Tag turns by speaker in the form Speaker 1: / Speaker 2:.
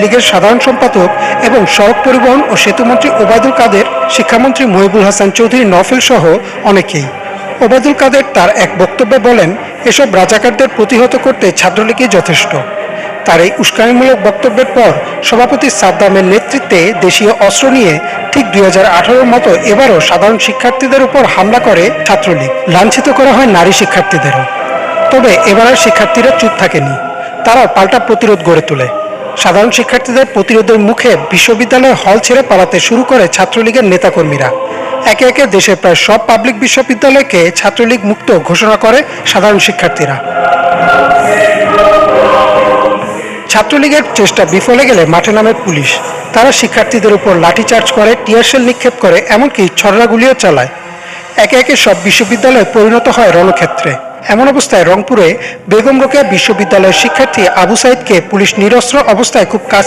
Speaker 1: লীগের সাধারণ সম্পাদক এবং সড়ক পরিবহন ও সেতুমন্ত্রী ওবায়দুল কাদের, শিক্ষামন্ত্রী মহিবুল হাসান চৌধুরী নফেল সহ অনেকেই। ওবায়দুল কাদের তার এক বক্তব্যে বলেন, এসব রাজাকারদের প্রতিহত করতে ছাত্রলীগই যথেষ্ট। তার এই উস্কানিমূলক বক্তব্যের পর সভাপতি সাদ্দামের নেতৃত্বে দেশীয় অস্ত্র নিয়ে ঠিক 2018-র মতো এবারও সাধারণ শিক্ষার্থীদের উপর হামলা করে ছাত্রলীগ। লাঞ্ছিত করা হয় নারী শিক্ষার্থীদেরও। তবে এবারের শিক্ষার্থীরা চুপ থাকেনি, তারা পাল্টা প্রতিরোধ গড়ে তোলে। সাধারণ শিক্ষার্থীদের প্রতিরোধের মুখে বিশ্ববিদ্যালয় হল ছেড়ে পালাতে শুরু করে ছাত্রলীগের নেতাকর্মীরা। একে একে দেশের প্রায় সব পাবলিক বিশ্ববিদ্যালয়কে ছাত্রলীগ মুক্ত ঘোষণা করে সাধারণ শিক্ষার্থীরা। ছাত্রলীগের চেষ্টা বিফলে গেলে মাঠে নামে পুলিশ। তারা শিক্ষার্থীদের উপর লাঠিচার্জ করে, টিয়ারশেল নিক্ষেপ করে, এমনকি ছড়াগুলিও চালায়। একে একে সব বিশ্ববিদ্যালয় পরিণত হয় রণক্ষেত্রে। এমন অবস্থায় রংপুরে বেগম রোকেয়া বিশ্ববিদ্যালয়ের শিক্ষার্থী আবু সাইদকে পুলিশ নিরস্ত্র অবস্থায় খুব কাছ